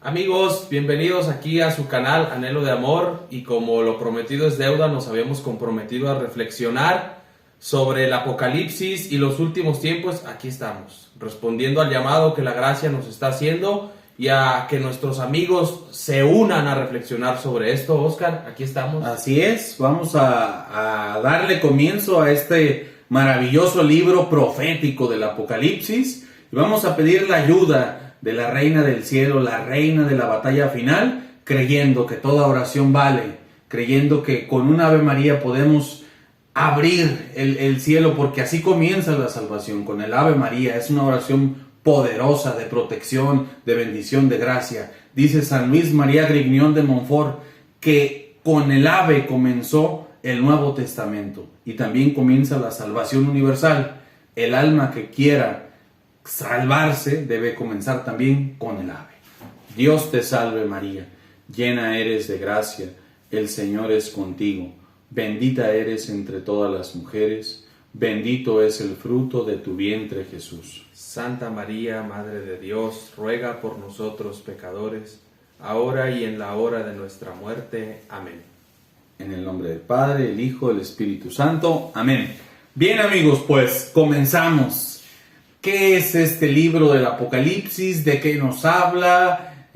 Amigos, bienvenidos aquí a su canal Anhelo de Amor, y como lo prometido es deuda, nos habíamos comprometido a reflexionar sobre el Apocalipsis y los últimos tiempos. Aquí estamos, respondiendo al llamado que la gracia nos está haciendo y a que nuestros amigos se unan a reflexionar sobre esto. Oscar, aquí estamos. Así es, vamos a darle comienzo a este maravilloso libro profético del Apocalipsis y vamos a pedir la ayuda de la Reina del Cielo, la Reina de la batalla final, creyendo que toda oración vale, creyendo que con un Ave María podemos abrir el cielo, porque así comienza la salvación, con el Ave María. Es una oración poderosa de protección, de bendición, de gracia. Dice San Luis María Grignion de Montfort que con el Ave comenzó el Nuevo Testamento y también comienza la salvación universal. El alma que quiera salvarse debe comenzar también con el Ave. Dios te salve María, llena eres de gracia, el Señor es contigo, bendita eres entre todas las mujeres, bendito es el fruto de tu vientre Jesús. Santa María, Madre de Dios, ruega por nosotros pecadores, ahora y en la hora de nuestra muerte. Amén. En el nombre del Padre, el Hijo, el Espíritu Santo. Amén. Bien amigos, pues comenzamos. ¿Qué es este libro del Apocalipsis? ¿De qué nos habla?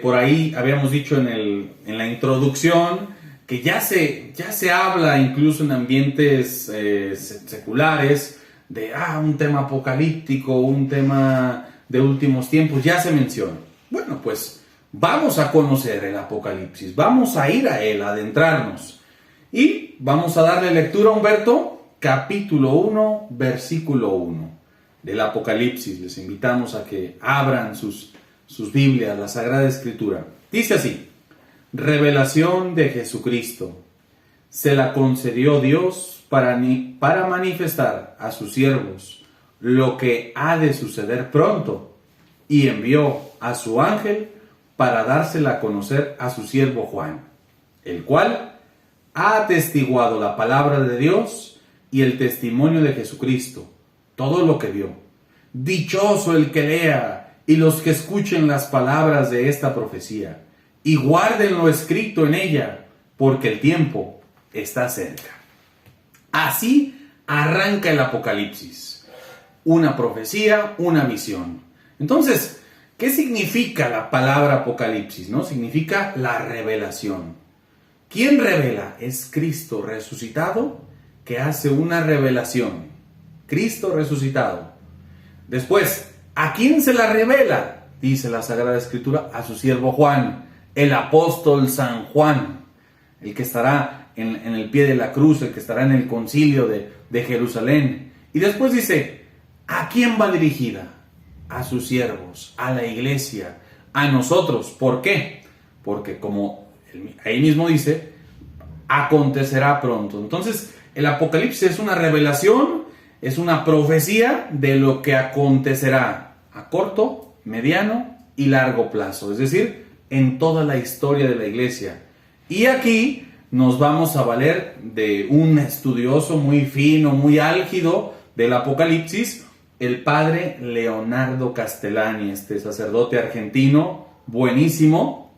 Por ahí habíamos dicho en la introducción que ya se habla incluso en ambientes seculares de un tema apocalíptico, un tema de últimos tiempos, ya se menciona. Bueno, pues vamos a conocer el Apocalipsis, vamos a ir a él, a adentrarnos. Y vamos a darle lectura a Humberto, capítulo 1, versículo 1. Del Apocalipsis. Les invitamos a que abran sus Biblias, la Sagrada Escritura. Dice así: revelación de Jesucristo. Se la concedió Dios para manifestar a sus siervos lo que ha de suceder pronto, y envió a su ángel para dársela a conocer a su siervo Juan, el cual ha atestiguado la palabra de Dios y el testimonio de Jesucristo, todo lo que vio. Dichoso el que lea y los que escuchen las palabras de esta profecía y guarden lo escrito en ella, porque el tiempo está cerca. Así arranca el Apocalipsis. Una profecía, una visión. Entonces, ¿qué significa la palabra Apocalipsis? ¿No? Significa la revelación. ¿Quién revela? Es Cristo resucitado, que hace una revelación. Cristo resucitado. Después, ¿a quién se la revela? Dice la Sagrada Escritura, a su siervo Juan, el apóstol San Juan, el que estará en el pie de la cruz, el que estará en el concilio de Jerusalén. Y después dice, ¿a quién va dirigida? A sus siervos, a la iglesia, a nosotros. ¿Por qué? Porque como ahí mismo dice, acontecerá pronto. Entonces, el Apocalipsis es una revelación, es una profecía de lo que acontecerá a corto, mediano y largo plazo, es decir, en toda la historia de la iglesia. Y aquí nos vamos a valer de un estudioso muy fino, muy álgido del Apocalipsis, el padre Leonardo Castellani, este sacerdote argentino buenísimo,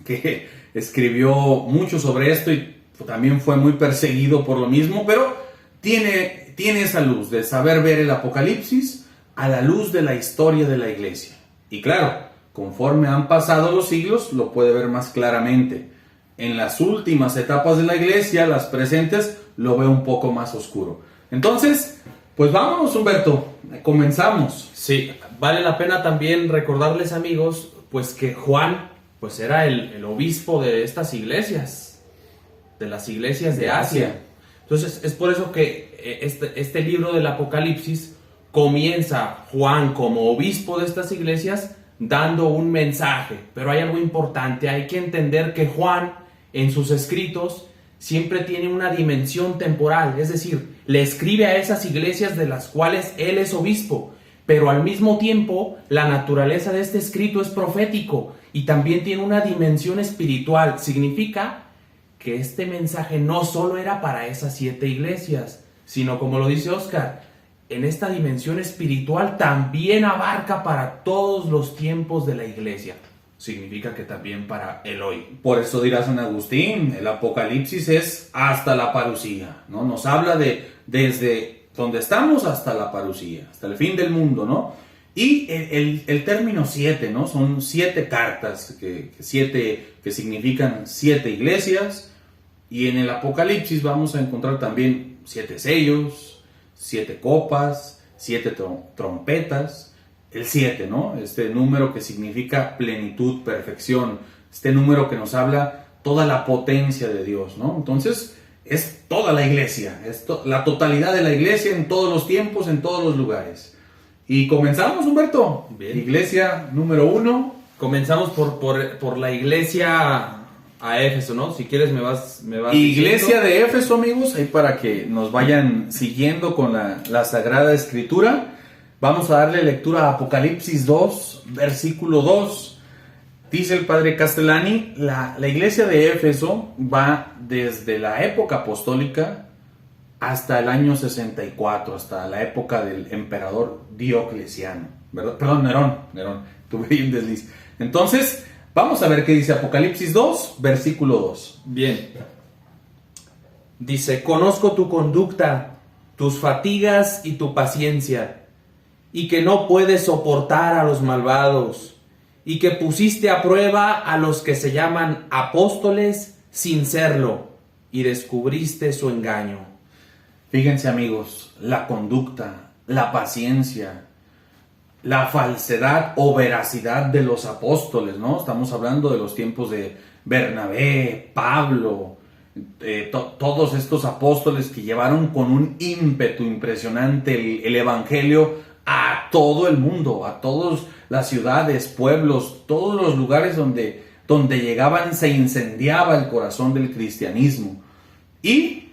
que escribió mucho sobre esto y también fue muy perseguido por lo mismo, pero tiene esa luz de saber ver el Apocalipsis a la luz de la historia de la iglesia. Y claro, conforme han pasado los siglos, lo puede ver más claramente. En las últimas etapas de la iglesia, las presentes, lo ve un poco más oscuro. Entonces, pues vámonos, Humberto, comenzamos. Sí, vale la pena también recordarles, amigos, pues que Juan pues era el obispo de estas iglesias, de las iglesias de Asia. Entonces es por eso que este libro del Apocalipsis comienza Juan como obispo de estas iglesias dando un mensaje. Pero hay algo importante, hay que entender que Juan en sus escritos siempre tiene una dimensión temporal, es decir, le escribe a esas iglesias de las cuales él es obispo, pero al mismo tiempo la naturaleza de este escrito es profético y también tiene una dimensión espiritual. Significa que este mensaje no solo era para esas 7 iglesias, sino, como lo dice Oscar, en esta dimensión espiritual también abarca para todos los tiempos de la iglesia. significa que también para el hoy. Por eso dirá San Agustín, el Apocalipsis es hasta la parucía, ¿no? Nos habla de desde donde estamos hasta la parucía, hasta el fin del mundo, ¿no? Y el término 7, ¿no? Son 7 cartas, que significan 7 iglesias. Y en el Apocalipsis vamos a encontrar también 7 sellos, 7 copas, 7 trompetas. El 7, ¿no? Este número que significa plenitud, perfección. Este número que nos habla toda la potencia de Dios, ¿no? Entonces, es toda la iglesia, la totalidad de la iglesia en todos los tiempos, en todos los lugares. Y comenzamos, Humberto. Bien. Iglesia número 1. Comenzamos por la iglesia a Éfeso, ¿no? Si quieres me vas Iglesia diciendo. de Éfeso, amigos, ahí para que nos vayan siguiendo con la Sagrada Escritura. Vamos a darle lectura a Apocalipsis 2, versículo 2. Dice el padre Castellani, la iglesia de Éfeso va desde la época apostólica hasta el año 64, hasta la época del emperador Diocleciano, ¿verdad? Perdón, Nerón, tuve ahí un desliz. Entonces, vamos a ver qué dice Apocalipsis 2, versículo 2. Bien. Dice, conozco tu conducta, tus fatigas y tu paciencia, y que no puedes soportar a los malvados, y que pusiste a prueba a los que se llaman apóstoles sin serlo, y descubriste su engaño. Fíjense, amigos, la conducta, la paciencia, la falsedad o veracidad de los apóstoles, ¿no? Estamos hablando de los tiempos de Bernabé, Pablo, todos estos apóstoles que llevaron con un ímpetu impresionante el evangelio a todo el mundo, a todas las ciudades, pueblos, todos los lugares donde llegaban se incendiaba el corazón del cristianismo. Y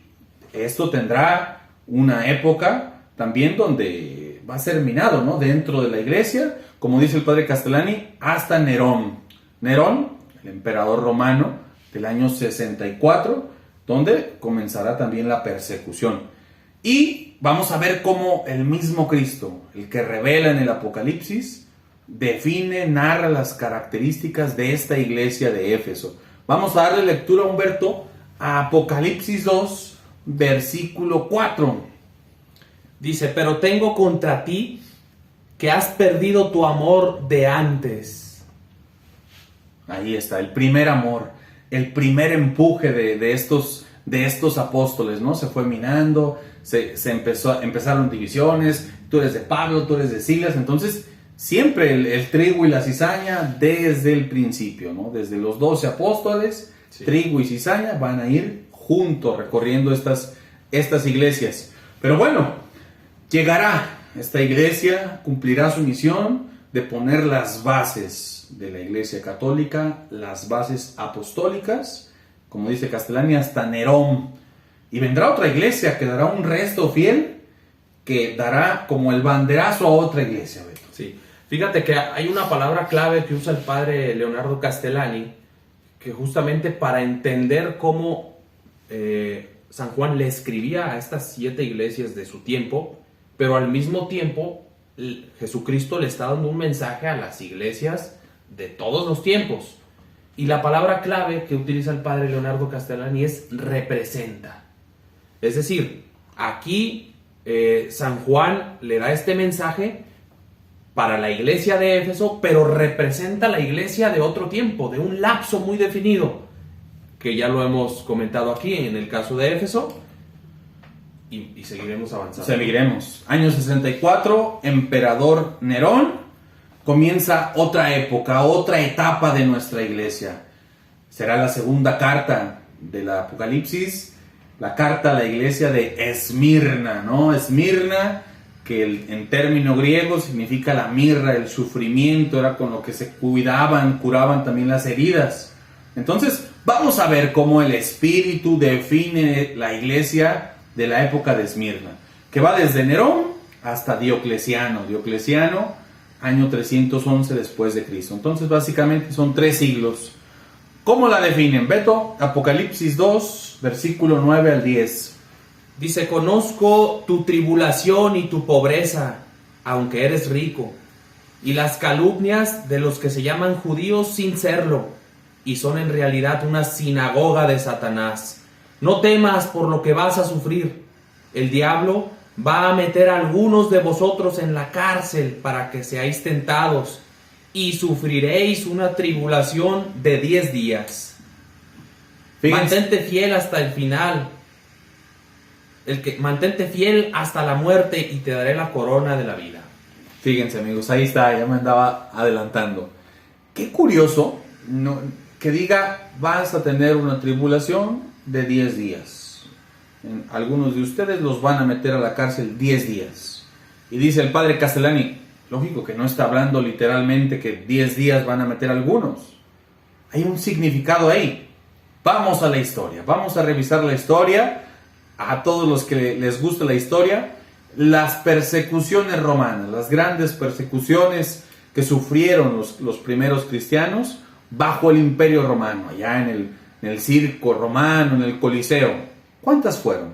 esto tendrá una época también donde va a ser minado, ¿no? Dentro de la iglesia, como dice el padre Castellani, hasta Nerón. Nerón, el emperador romano del año 64, donde comenzará también la persecución. Y vamos a ver cómo el mismo Cristo, el que revela en el Apocalipsis, define, narra las características de esta iglesia de Éfeso. Vamos a darle lectura, Humberto, a Apocalipsis 2, versículo 4. Dice, pero tengo contra ti que has perdido tu amor de antes. Ahí está, el primer amor, el primer empuje de estos apóstoles, ¿no? Se fue minando, empezaron divisiones, tú eres de Pablo, tú eres de Silas, entonces siempre el trigo y la cizaña desde el principio, ¿no? Desde los 12 apóstoles, sí. Trigo y cizaña van a ir juntos recorriendo estas iglesias. Pero bueno, llegará esta iglesia, cumplirá su misión de poner las bases de la iglesia católica, las bases apostólicas, como dice Castellani, hasta Nerón. Y vendrá otra iglesia que dará un resto fiel, que dará como el banderazo a otra iglesia. Beto. Sí, fíjate que hay una palabra clave que usa el padre Leonardo Castellani, que justamente para entender cómo San Juan le escribía a estas 7 iglesias de su tiempo, pero al mismo tiempo Jesucristo le está dando un mensaje a las iglesias de todos los tiempos. Y la palabra clave que utiliza el padre Leonardo Castellani es representa. Es decir, aquí San Juan le da este mensaje para la iglesia de Éfeso, pero representa la iglesia de otro tiempo, de un lapso muy definido, que ya lo hemos comentado aquí en el caso de Éfeso, y seguiremos avanzando. Seguiremos. Año 64, emperador Nerón, comienza otra época, otra etapa de nuestra iglesia. Será la segunda carta del Apocalipsis, la carta a la iglesia de Esmirna, ¿no? Esmirna, que en término griego significa la mirra, el sufrimiento, era con lo que se curaban también las heridas. Entonces, vamos a ver cómo el Espíritu define la iglesia de la época de Esmirna, que va desde Nerón hasta Diocleciano. Diocleciano, año 311 después de Cristo. Entonces, básicamente son 3 siglos. ¿Cómo la definen, Beto? Apocalipsis 2, versículo 9 al 10. Dice, conozco tu tribulación y tu pobreza, aunque eres rico, y las calumnias de los que se llaman judíos sin serlo, y son en realidad una sinagoga de Satanás. No temas por lo que vas a sufrir. El diablo va a meter a algunos de vosotros en la cárcel para que seáis tentados, y sufriréis una tribulación de 10 días. Fíjense. Mantente fiel hasta el final. Mantente fiel hasta la muerte y te daré la corona de la vida. Fíjense, amigos, ahí está, ya me andaba adelantando. Qué curioso que diga, vas a tener una tribulación de 10 días. Algunos de ustedes los van a meter a la cárcel 10 días. Y dice el padre Castellani, lógico que no está hablando literalmente que 10 días van a meter a algunos. Hay un significado ahí. Vamos a la historia, vamos a revisar la historia. A todos los que les gusta la historia, las persecuciones romanas, las grandes persecuciones que sufrieron los primeros cristianos bajo el imperio romano, allá en el circo romano, en el Coliseo. ¿Cuántas fueron?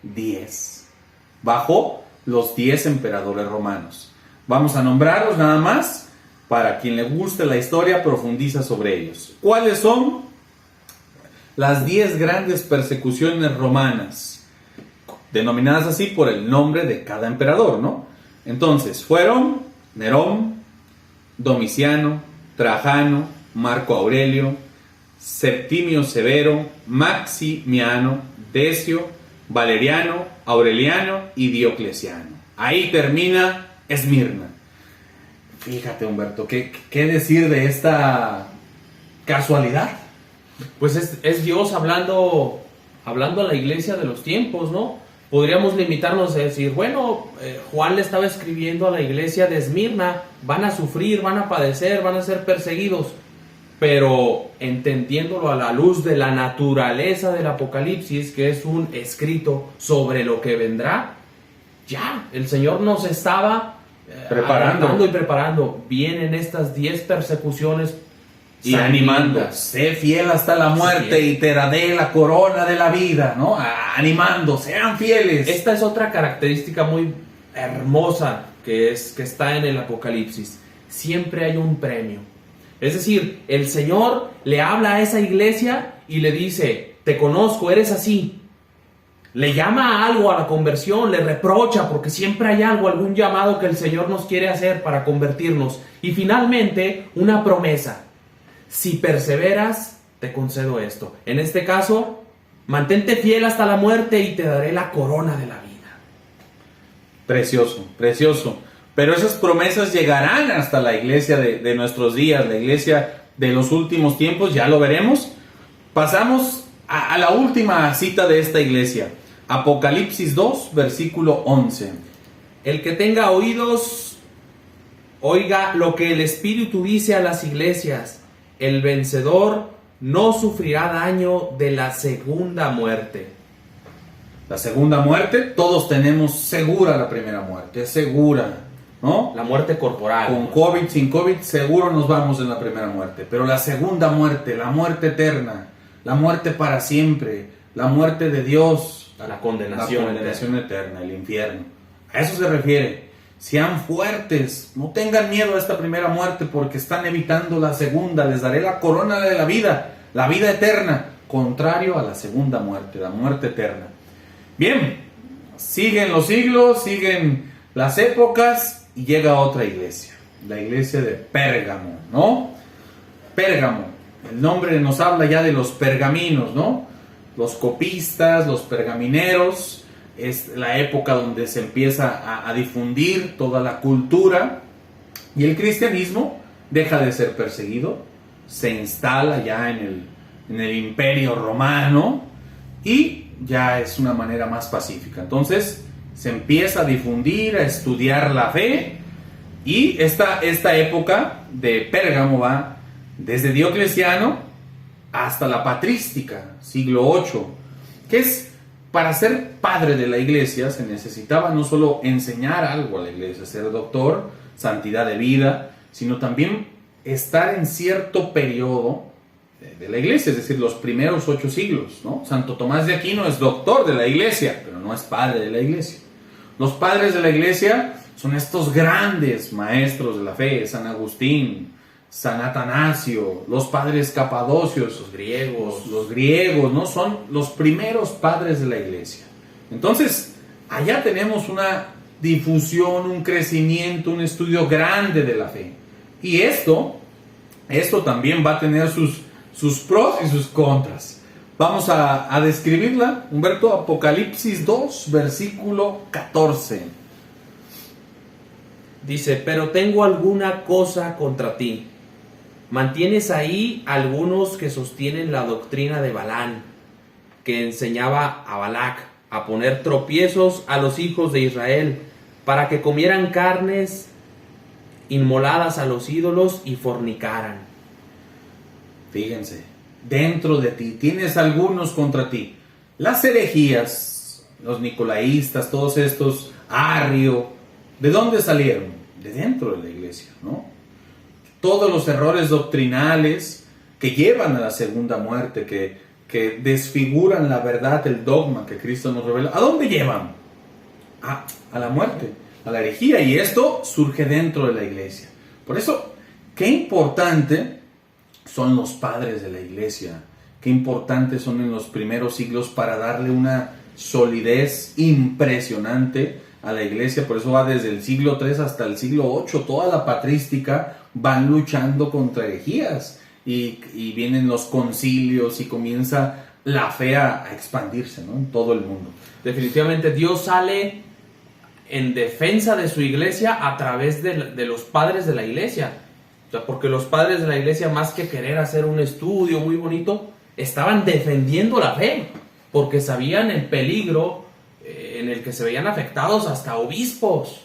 10. Bajo los 10 emperadores romanos. Vamos a nombrarlos nada más, para quien le guste la historia, profundiza sobre ellos. ¿Cuáles son las 10 grandes persecuciones romanas? Denominadas así por el nombre de cada emperador, ¿no? Entonces, fueron Nerón, Domiciano, Trajano, Marco Aurelio, Septimio Severo, Maximiano, Decio, Valeriano, Aureliano y Diocleciano. Ahí termina Esmirna. Fíjate, Humberto, ¿qué decir de esta casualidad? Pues es Dios hablando a la iglesia de los tiempos, ¿no? Podríamos limitarnos a decir, bueno, Juan le estaba escribiendo a la iglesia de Esmirna, van a sufrir, van a padecer, van a ser perseguidos, pero entendiéndolo a la luz de la naturaleza del Apocalipsis, que es un escrito sobre lo que vendrá, ya, el Señor nos estaba preparando y preparando. Vienen estas 10 persecuciones y animando, sé fiel hasta la muerte y te daré la corona de la vida, ¿no? Animando, sean fieles. Esta es otra característica muy hermosa que está en el Apocalipsis. Siempre hay un premio. Es decir, el Señor le habla a esa iglesia y le dice, te conozco, eres así. Le llama a algo a la conversión, le reprocha, porque siempre hay algún llamado que el Señor nos quiere hacer para convertirnos. Y finalmente, una promesa. Si perseveras, te concedo esto. En este caso, mantente fiel hasta la muerte y te daré la corona de la vida. Precioso, precioso. Pero esas promesas llegarán hasta la iglesia de nuestros días, la iglesia de los últimos tiempos, ya lo veremos. Pasamos a la última cita de esta iglesia. Apocalipsis 2, versículo 11. El que tenga oídos, oiga lo que el Espíritu dice a las iglesias. El vencedor no sufrirá daño de la segunda muerte. La segunda muerte, todos tenemos segura la primera muerte, segura, ¿no? La muerte corporal. Con COVID, sin COVID, seguro nos vamos en la primera muerte. Pero la segunda muerte, la muerte eterna, la muerte para siempre, la muerte de Dios, la condenación eterna, el infierno. A eso se refiere. Sean fuertes, no tengan miedo a esta primera muerte porque están evitando la segunda. Les daré la corona de la vida eterna, contrario a la segunda muerte, la muerte eterna. Bien, siguen los siglos, siguen las épocas y llega otra iglesia, la iglesia de Pérgamo, ¿no? Pérgamo, el nombre nos habla ya de los pergaminos, ¿no? Los copistas, los pergamineros. Es la época donde se empieza a difundir toda la cultura y el cristianismo deja de ser perseguido, se instala ya en el imperio romano y ya es una manera más pacífica. Entonces se empieza a difundir, a estudiar la fe y esta época de Pérgamo va desde Diocleciano hasta la patrística, siglo VIII, que es... Para ser padre de la iglesia se necesitaba no solo enseñar algo a la iglesia, ser doctor, santidad de vida, sino también estar en cierto periodo de la iglesia, es decir, los primeros 8 siglos, ¿no? Santo Tomás de Aquino es doctor de la iglesia, pero no es padre de la iglesia. Los padres de la iglesia son estos grandes maestros de la fe, San Agustín, San Atanasio, los padres capadocios, los griegos, ¿no? Son los primeros padres de la iglesia. Entonces, allá tenemos una difusión, un crecimiento, un estudio grande de la fe. Y esto también va a tener sus pros y sus contras. Vamos a describirla. Humberto, Apocalipsis 2, versículo 14. Dice, pero tengo alguna cosa contra ti. Mantienes ahí algunos que sostienen la doctrina de Balán, que enseñaba a Balac a poner tropiezos a los hijos de Israel, para que comieran carnes inmoladas a los ídolos y fornicaran. Fíjense, dentro de ti tienes algunos contra ti. Las herejías, los nicolaístas, todos estos, Arrio, ¿de dónde salieron? De dentro de la iglesia, ¿no? Todos los errores doctrinales que llevan a la segunda muerte, que desfiguran la verdad, el dogma que Cristo nos revela. ¿A dónde llevan? A la muerte, a la herejía. Y esto surge dentro de la iglesia. Por eso, qué importante son los padres de la iglesia. Qué importantes son en los primeros siglos para darle una solidez impresionante a la iglesia. Por eso va desde el siglo III hasta el siglo VIII. Toda la patrística van luchando contra herejías. Y vienen los concilios y comienza la fe a expandirse, ¿no? En todo el mundo. Definitivamente Dios sale en defensa de su iglesia a través de los padres de la iglesia. O sea, porque los padres de la iglesia, más que querer hacer un estudio muy bonito, estaban defendiendo la fe, porque sabían el peligro en el que se veían afectados hasta obispos.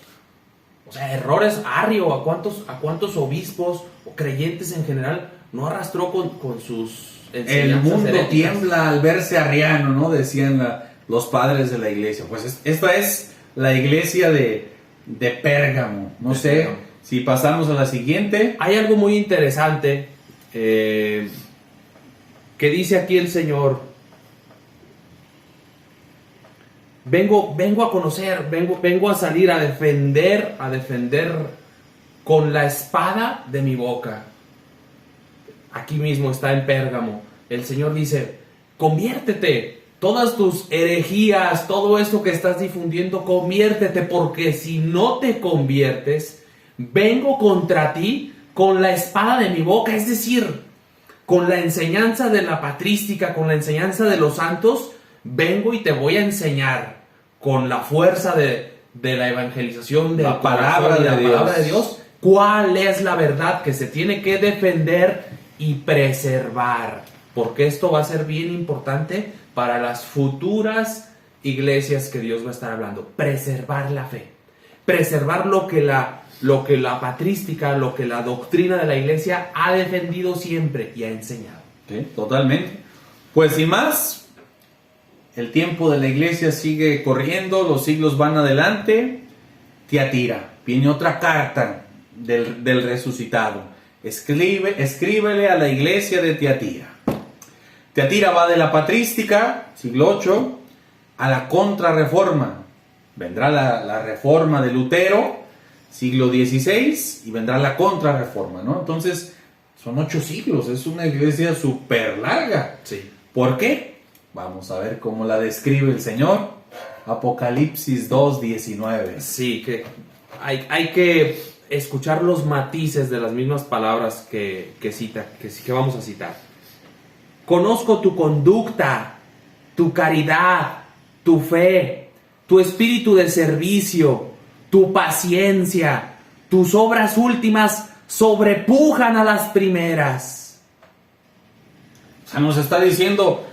O sea, errores. Arrio, ¿a cuántos obispos o creyentes en general no arrastró con sus enseñanzas El mundo heréticas? tiembla al verse arriano, ¿no? Decían los padres de la iglesia. Pues esta es la iglesia de Pérgamo. No sé Pérgamo. si pasamos a la siguiente. Hay algo muy interesante que dice aquí el Señor. Vengo a conocer, vengo a salir a defender con la espada de mi boca. Aquí mismo está en Pérgamo. El Señor dice, conviértete. Todas tus herejías, todo esto que estás difundiendo, conviértete, porque si no te conviertes, vengo contra ti con la espada de mi boca, es decir, con la enseñanza de la patrística, con la enseñanza de los santos, vengo y te voy a enseñar con la fuerza de la evangelización, de La palabra de Dios. cuál es la verdad que se tiene que defender y preservar, porque esto va a ser bien importante para las futuras iglesias que Dios va a estar hablando. Preservar la fe, preservar lo que la patrística, lo que la doctrina de la iglesia ha defendido siempre y ha enseñado. Sí, totalmente. Pues sin más, el tiempo de la iglesia sigue corriendo, los siglos van adelante. Tiatira, viene otra carta del resucitado. Escríbele a la iglesia de Tiatira. Tiatira va de la patrística, siglo VIII, a la contrarreforma. Vendrá la reforma de Lutero, siglo XVI, y vendrá la contrarreforma, ¿no? Entonces, son 8 siglos, es una iglesia súper larga. Sí. ¿Por qué? Vamos a ver cómo la describe el Señor. Apocalipsis 2:19. Sí, que hay que escuchar los matices de las mismas palabras que vamos a citar. Conozco tu conducta, tu caridad, tu fe, tu espíritu de servicio, tu paciencia, tus obras últimas sobrepujan a las primeras. O sea, nos está diciendo,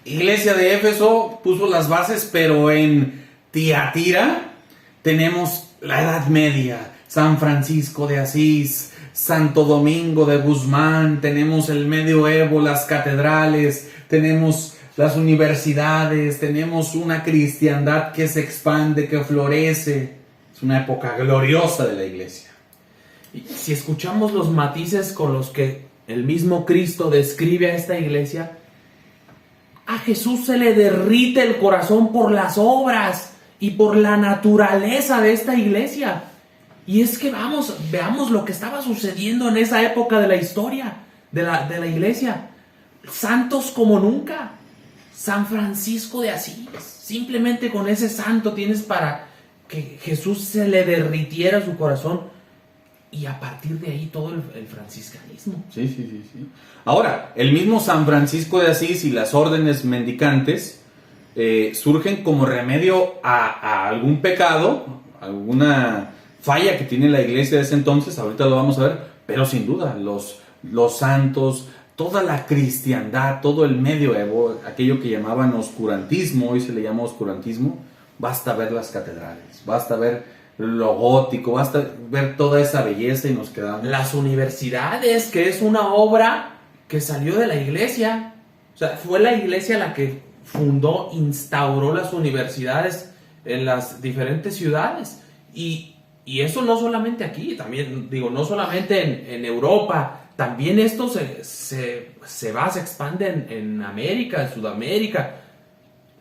iglesia de Éfeso puso las bases, pero en Tiatira tenemos la Edad Media, San Francisco de Asís, Santo Domingo de Guzmán, tenemos el medioevo, las catedrales, tenemos las universidades, tenemos una cristiandad que se expande, que florece. Es una época gloriosa de la iglesia. Y si escuchamos los matices con los que el mismo Cristo describe a esta iglesia, a Jesús se le derrite el corazón por las obras y por la naturaleza de esta iglesia. Y es que veamos lo que estaba sucediendo en esa época de la historia de la iglesia. Santos como nunca. San Francisco de Asís. Simplemente con ese santo tienes para que Jesús se le derritiera su corazón. Y a partir de ahí todo el franciscanismo. Sí. Ahora, el mismo San Francisco de Asís y las órdenes mendicantes surgen como remedio a algún pecado, alguna falla que tiene la iglesia de ese entonces, ahorita lo vamos a ver, pero sin duda, los santos, toda la cristiandad, todo el medioevo, aquello que llamaban oscurantismo, hoy se le llama oscurantismo, basta ver las catedrales, basta ver lo gótico, basta ver toda esa belleza y nos quedamos. Las universidades, que es una obra que salió de la iglesia, o sea, fue la iglesia la que fundó, instauró las universidades en las diferentes ciudades, y eso no solamente aquí, también digo, no solamente en Europa, también esto se expande en América, en Sudamérica.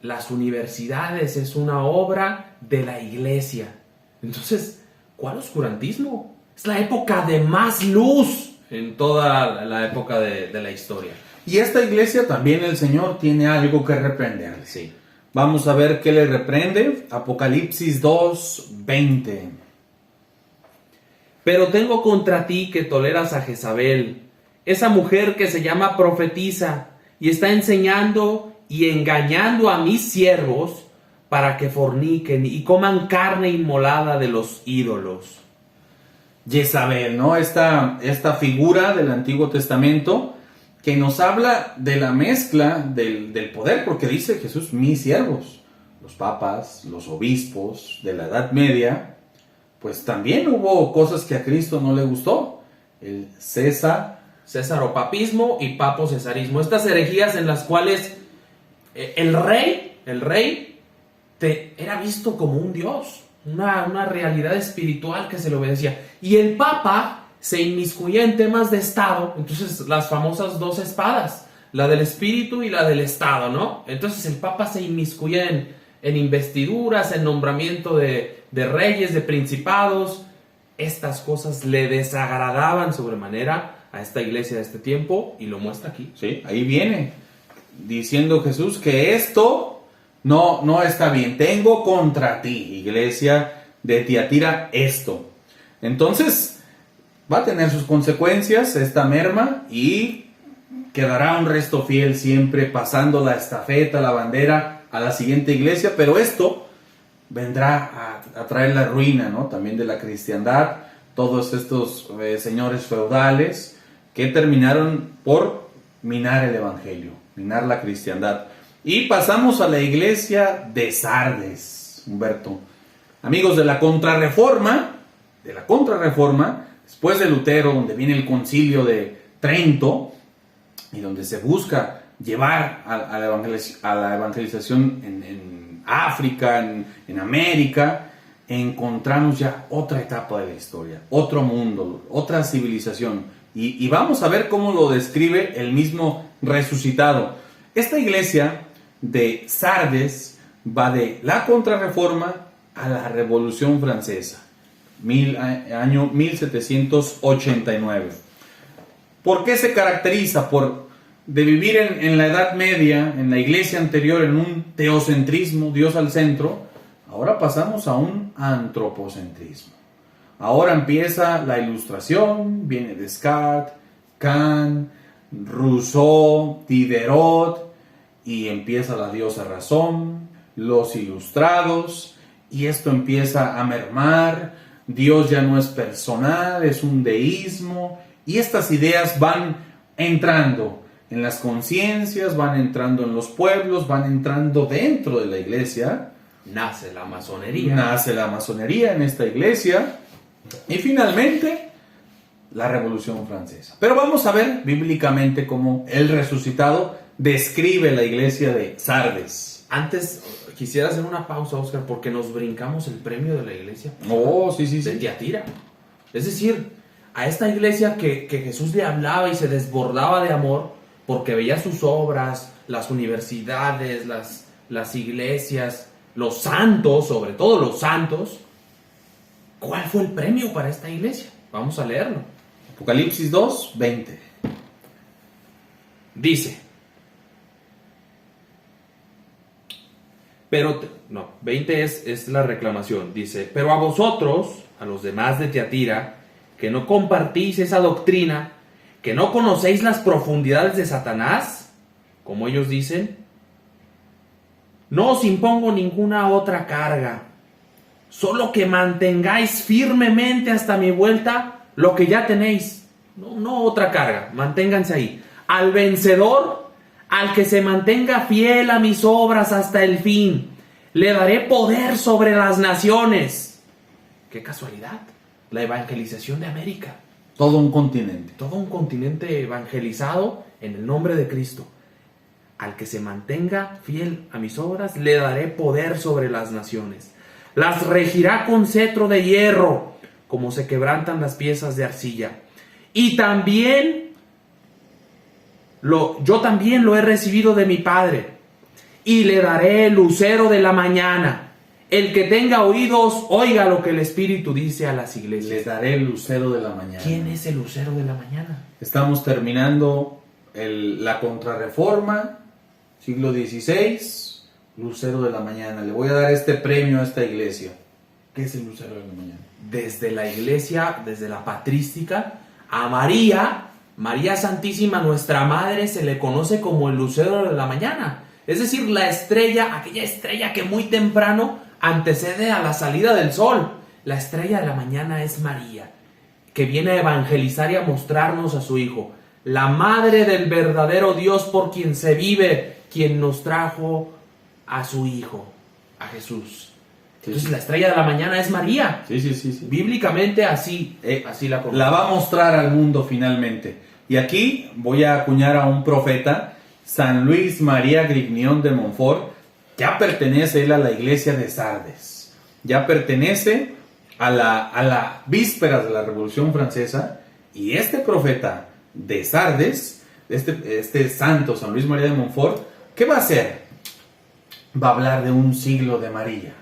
Las universidades es una obra de la iglesia. Entonces, ¿cuál oscurantismo? Es la época de más luz en toda la época de la historia. Y esta iglesia también el Señor tiene algo que reprenderle. Sí. Vamos a ver qué le reprende. Apocalipsis 2:20. Pero tengo contra ti que toleras a Jezabel, esa mujer que se llama profetisa y está enseñando y engañando a mis siervos para que forniquen y coman carne inmolada de los ídolos. Jezabel, ¿no? Esta figura del Antiguo Testamento que nos habla de la mezcla del poder, porque dice Jesús, mis siervos, los papas, los obispos de la Edad Media, pues también hubo cosas que a Cristo no le gustó. El Césaropapismo y papo-cesarismo. Estas herejías en las cuales el rey era visto como un dios, una realidad espiritual que se le obedecía. Y el papa se inmiscuía en temas de Estado, entonces las famosas dos espadas, la del espíritu y la del Estado, ¿no? Entonces el papa se inmiscuía en investiduras, en nombramiento de reyes, de principados. Estas cosas le desagradaban sobremanera a esta iglesia de este tiempo y lo muestra aquí. Sí, ahí viene diciendo Jesús que esto no está bien. Tengo contra ti, iglesia de Tiatira, esto. Entonces va a tener sus consecuencias esta merma y quedará un resto fiel siempre pasando la estafeta, la bandera a la siguiente iglesia, pero esto vendrá a traer la ruina, ¿no? También de la cristiandad, todos estos señores feudales que terminaron por minar el evangelio, minar la cristiandad. Y pasamos a la iglesia de Sardes, Humberto. Amigos de la Contrarreforma, después de Lutero, donde viene el concilio de Trento, y donde se busca llevar a la evangelización en África, en América, encontramos ya otra etapa de la historia, otro mundo, otra civilización. Y vamos a ver cómo lo describe el mismo resucitado. Esta iglesia de Sardes va de la Contrarreforma a la Revolución Francesa, año 1789. ¿Por qué se caracteriza? De vivir en la Edad Media, en la iglesia anterior, en un teocentrismo, Dios al centro. Ahora pasamos a un antropocentrismo. Ahora empieza la Ilustración, viene Descartes, Kant, Rousseau, Diderot, y empieza la diosa razón, los ilustrados, y esto empieza a mermar. Dios ya no es personal, es un deísmo, y estas ideas van entrando en las conciencias, van entrando en los pueblos, van entrando dentro de la iglesia. Nace la masonería en esta iglesia. Y finalmente, la Revolución Francesa. Pero vamos a ver bíblicamente cómo el resucitado describe la iglesia de Sardes. Antes quisiera hacer una pausa, Oscar, porque nos brincamos el premio de la iglesia. Sí. De Tiatira. Es decir, a esta iglesia que Jesús le hablaba y se desbordaba de amor, porque veía sus obras, las universidades, las iglesias, los santos, sobre todo los santos, ¿Cuál fue el premio para esta iglesia? Vamos a leerlo. Apocalipsis 2, 20. Dice, 20 es la reclamación. Dice, pero a vosotros, a los demás de Tiatira, que no compartís esa doctrina, que no conocéis las profundidades de Satanás, como ellos dicen, no os impongo ninguna otra carga, solo que mantengáis firmemente hasta mi vuelta lo que ya tenéis. No otra carga, manténganse ahí. Al vencedor, al que se mantenga fiel a mis obras hasta el fin, le daré poder sobre las naciones. ¡Qué casualidad! La evangelización de América. Todo un continente. Todo un continente evangelizado en el nombre de Cristo. Al que se mantenga fiel a mis obras, le daré poder sobre las naciones. Las regirá con cetro de hierro, como se quebrantan las piezas de arcilla. Y también, yo también lo he recibido de mi Padre. Y le daré el lucero de la mañana. El que tenga oídos, oiga lo que el Espíritu dice a las iglesias. Les daré el lucero de la mañana. ¿Quién es el lucero de la mañana? Estamos terminando la Contrarreforma, siglo XVI, lucero de la mañana. Le voy a dar este premio a esta iglesia. ¿Qué es el lucero de la mañana? Desde la iglesia, desde la patrística, a María Santísima, nuestra Madre, se le conoce como el lucero de la mañana. Es decir, la estrella, aquella estrella que muy temprano antecede a la salida del sol. La estrella de la mañana es María, que viene a evangelizar y a mostrarnos a su Hijo, la Madre del verdadero Dios por quien se vive, quien nos trajo a su Hijo, a Jesús. Entonces la estrella de la mañana es María. Sí. Bíblicamente así la conocemos. La va a mostrar al mundo finalmente. Y aquí voy a acuñar a un profeta, San Luis María Grignion de Montfort. Ya pertenece él a la iglesia de Sardes. Ya pertenece a la víspera de la Revolución Francesa. Y este profeta de Sardes, este santo San Luis María de Montfort, ¿qué va a hacer? Va a hablar de un siglo de María.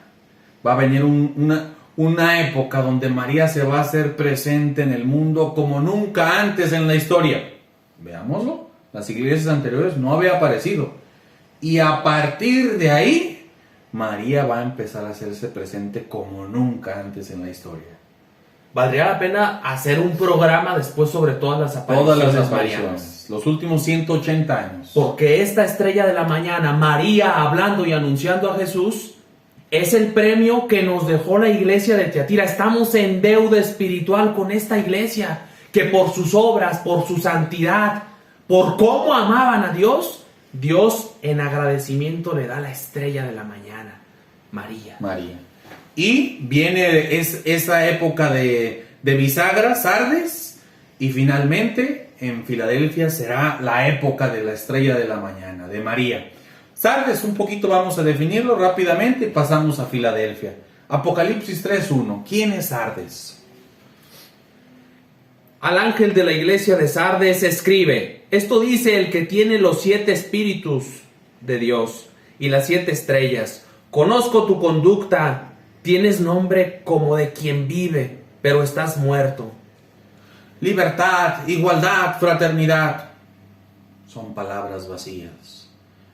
Va a venir una época donde María se va a hacer presente en el mundo como nunca antes en la historia. Veámoslo. Las iglesias anteriores no había aparecido. Y a partir de ahí, María va a empezar a hacerse presente como nunca antes en la historia. Valdría la pena hacer un programa después sobre todas las apariciones marianas. Los últimos 180 años. Porque esta estrella de la mañana, María hablando y anunciando a Jesús, es el premio que nos dejó la iglesia de Tiatira. Estamos en deuda espiritual con esta iglesia, que por sus obras, por su santidad, por cómo amaban a Dios, Dios en agradecimiento le da la estrella de la mañana, María. Y viene esa época de bisagra, Sardes, y finalmente en Filadelfia será la época de la estrella de la mañana, de María. Sardes, un poquito vamos a definirlo rápidamente y pasamos a Filadelfia. Apocalipsis 3:1. ¿Quién es Sardes? Al ángel de la iglesia de Sardes escribe: esto dice el que tiene los 7 espíritus de Dios y las 7 estrellas. Conozco tu conducta, tienes nombre como de quien vive, pero estás muerto. Libertad, igualdad, fraternidad. Son palabras vacías.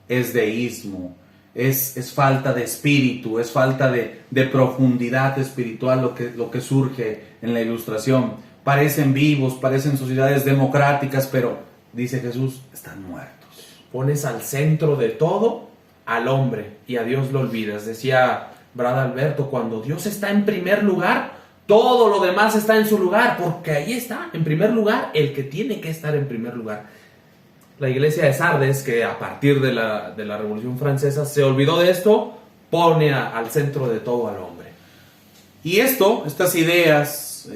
Es deísmo, es falta de espíritu, es falta de profundidad espiritual lo que surge en la ilustración. Parecen vivos, parecen sociedades democráticas, pero, dice Jesús, están muertos. Pones al centro de todo al hombre y a Dios lo olvidas. Decía Brad Alberto, cuando Dios está en primer lugar, todo lo demás está en su lugar, porque ahí está, en primer lugar, el que tiene que estar en primer lugar. La iglesia de Sardes, que a partir de la Revolución Francesa se olvidó de esto, pone al centro de todo al hombre. Y estas ideas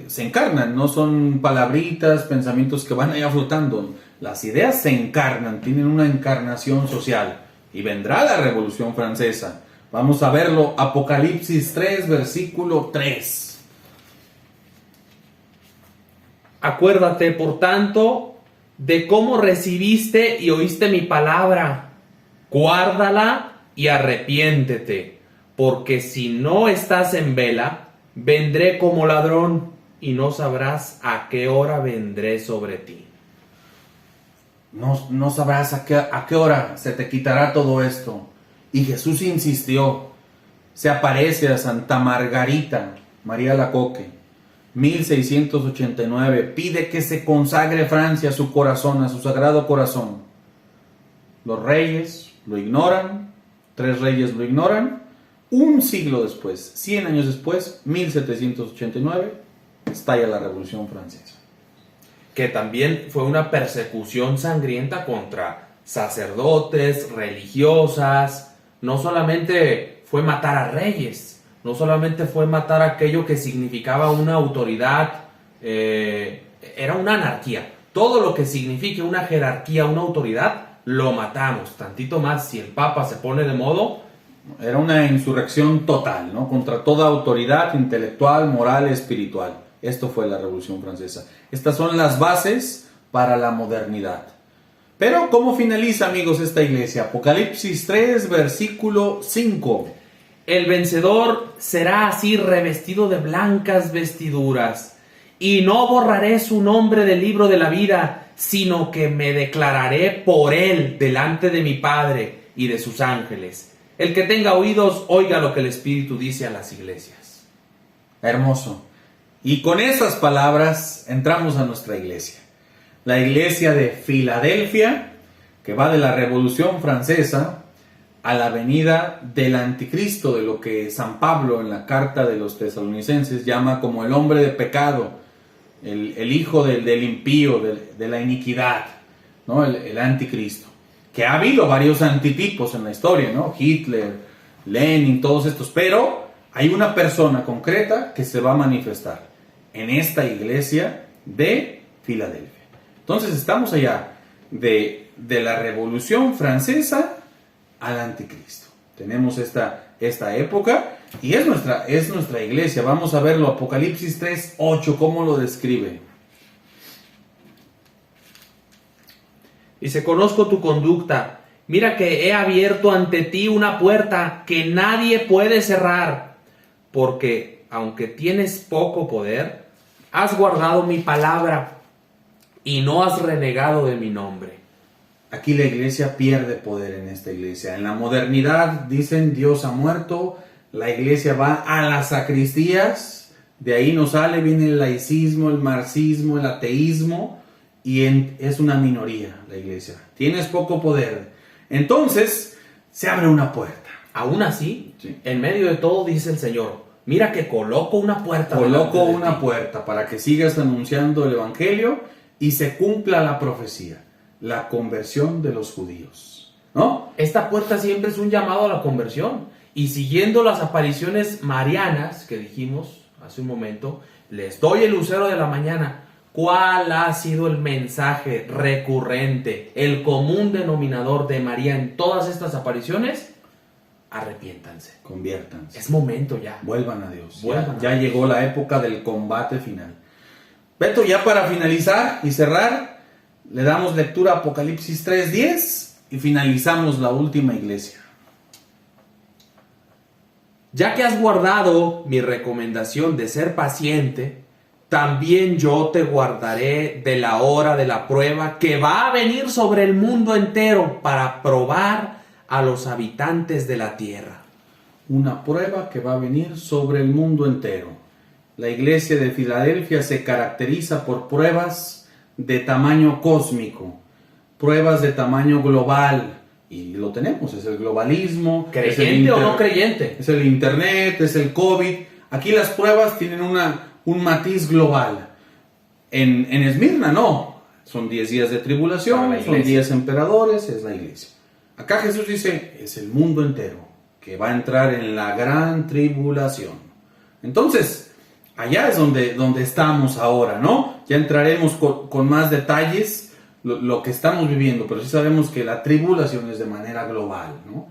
se encarnan, no son palabritas, pensamientos que van allá flotando. Las ideas se encarnan, tienen una encarnación social. Y vendrá la Revolución Francesa. Vamos a verlo, Apocalipsis 3, versículo 3. Acuérdate, por tanto, de cómo recibiste y oíste mi palabra. Guárdala y arrepiéntete, porque si no estás en vela, vendré como ladrón y no sabrás a qué hora vendré sobre ti. No sabrás a qué hora se te quitará todo esto. Y Jesús insistió. Se aparece a Santa Margarita María Lacoque, 1689. Pide que se consagre Francia a su corazón, a su sagrado corazón. Los reyes lo ignoran, 3 reyes lo ignoran. Un siglo después, 100 años después, 1789, estalla la Revolución Francesa. Que también fue una persecución sangrienta contra sacerdotes, religiosas. No solamente fue matar a reyes, no solamente fue matar aquello que significaba una autoridad, era una anarquía. Todo lo que signifique una jerarquía, una autoridad, lo matamos. Tantito más, si el Papa se pone de modo. Era una insurrección total, ¿no? Contra toda autoridad intelectual, moral, espiritual. Esto fue la Revolución Francesa. Estas son las bases para la modernidad. Pero, ¿cómo finaliza, amigos, esta iglesia? Apocalipsis 3, versículo 5. El vencedor será así revestido de blancas vestiduras, y no borraré su nombre del libro de la vida, sino que me declararé por él delante de mi Padre y de sus ángeles. El que tenga oídos, oiga lo que el Espíritu dice a las iglesias. Hermoso. Y con esas palabras entramos a nuestra iglesia. La iglesia de Filadelfia, que va de la Revolución Francesa a la venida del anticristo, de lo que San Pablo en la carta de los tesalonicenses llama como el hombre de pecado, el hijo del impío, de la iniquidad, ¿no? El anticristo. Que ha habido varios antitipos en la historia, ¿no? Hitler, Lenin, todos estos, pero hay una persona concreta que se va a manifestar en esta iglesia de Filadelfia. Entonces estamos allá de la Revolución Francesa al anticristo. Tenemos esta época y es nuestra iglesia. Vamos a verlo, Apocalipsis 3, 8, ¿cómo lo describe? Dice, conozco tu conducta. Mira que he abierto ante ti una puerta que nadie puede cerrar. Porque, aunque tienes poco poder, has guardado mi palabra y no has renegado de mi nombre. Aquí la iglesia pierde poder en esta iglesia. En la modernidad dicen Dios ha muerto. La iglesia va a las sacristías. De ahí no sale, viene el laicismo, el marxismo, el ateísmo. Y es una minoría la iglesia. Tienes poco poder. Entonces, se abre una puerta. Aún así, Sí. En medio de todo dice el Señor, mira que coloco una puerta. Coloco delante de una ti. puerta para que sigas anunciando el evangelio y se cumpla la profecía, la conversión de los judíos, ¿no? Esta puerta siempre es un llamado a la conversión. Y siguiendo las apariciones marianas que dijimos hace un momento, les doy el lucero de la mañana. ¿Cuál ha sido el mensaje recurrente, el común denominador de María en todas estas apariciones? Arrepiéntanse. Conviértanse. Es momento ya. Vuelvan a Dios. Vuelvan Ya a Dios. llegó la época del combate final. Beto, ya para finalizar y cerrar, le damos lectura a Apocalipsis 3:10 y finalizamos la última iglesia. Ya que has guardado mi recomendación de ser paciente, también yo te guardaré de la hora de la prueba que va a venir sobre el mundo entero para probar a los habitantes de la tierra. Una prueba que va a venir sobre el mundo entero. La iglesia de Filadelfia se caracteriza por pruebas de tamaño cósmico, pruebas de tamaño global, y lo tenemos, es el globalismo, es el ¿Creyente o no creyente? es el internet, es el COVID. Aquí las pruebas tienen un matiz global. En Esmirna no, son 10 días de Para tribulación, la son iglesia. 10 emperadores, es la iglesia. Acá Jesús dice, es el mundo entero que va a entrar en la gran tribulación. Entonces, allá es donde estamos ahora, ¿no? Ya entraremos con más detalles lo que estamos viviendo, pero sí sabemos que la tribulación es de manera global, ¿no?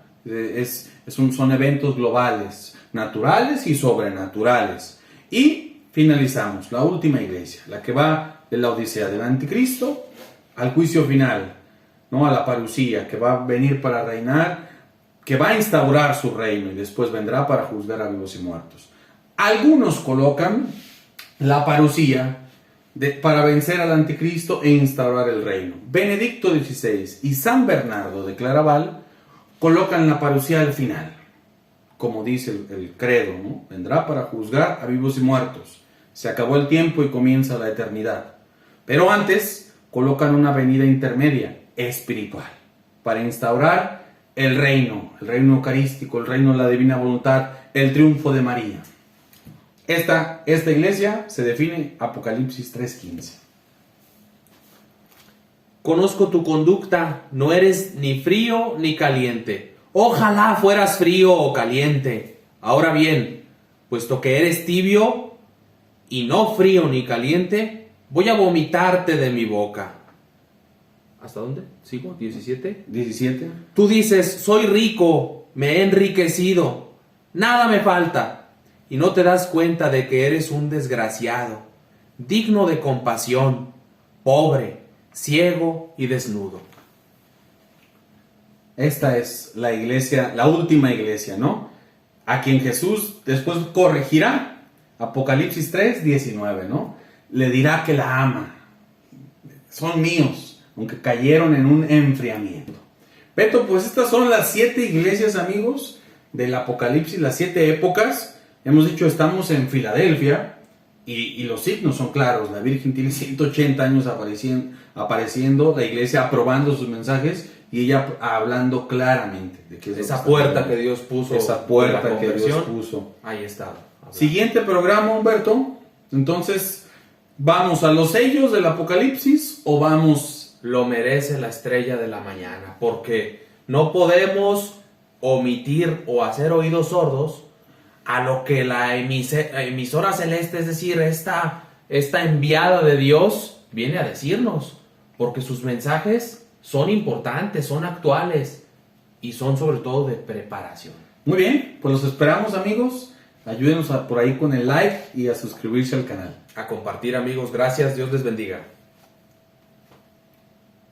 Son eventos globales, naturales y sobrenaturales. Y finalizamos, la última iglesia, la que va de la Odisea del Anticristo al juicio final, ¿no? A la parucía, que va a venir para reinar, que va a instaurar su reino y después vendrá para juzgar a vivos y muertos. Algunos colocan la parucía para vencer al anticristo e instaurar el reino. Benedicto XVI y San Bernardo de Claraval colocan la parucía al final, como dice el credo, ¿no? Vendrá para juzgar a vivos y muertos. Se acabó el tiempo y comienza la eternidad. Pero antes colocan una venida intermedia, espiritual, para instaurar el reino eucarístico, el reino de la divina voluntad, el triunfo de María. Esta iglesia se define Apocalipsis 3:15. Conozco tu conducta, no eres ni frío ni caliente. Ojalá fueras frío o caliente. Ahora bien, puesto que eres tibio y no frío ni caliente, voy a vomitarte de mi boca. ¿Hasta dónde? ¿Sigo? ¿17? 17. Tú dices, soy rico, me he enriquecido, nada me falta. Y no te das cuenta de que eres un desgraciado, digno de compasión, pobre, ciego y desnudo. Esta es la iglesia, la última iglesia, ¿no? A quien Jesús después corregirá. Apocalipsis 3:19, ¿no? Le dirá que la ama. Son míos, aunque cayeron en un enfriamiento. Beto, pues estas son las 7 iglesias, amigos, del Apocalipsis, las 7 épocas. Hemos dicho, estamos en Filadelfia y los signos son claros. La Virgen tiene 180 años apareciendo, la iglesia aprobando sus mensajes y ella hablando claramente de que es esa puerta que Dios puso. Esa puerta que Dios puso. Ahí está. Siguiente programa, Humberto. Entonces, ¿vamos a los sellos del Apocalipsis o vamos? Lo merece la estrella de la mañana, porque no podemos omitir o hacer oídos sordos a lo que la emisora celeste, es decir, esta enviada de Dios, viene a decirnos, porque sus mensajes son importantes, son actuales y son sobre todo de preparación. Muy bien, pues los esperamos, amigos. Ayúdenos por ahí con el like y a suscribirse al canal. A compartir, amigos. Gracias, Dios les bendiga.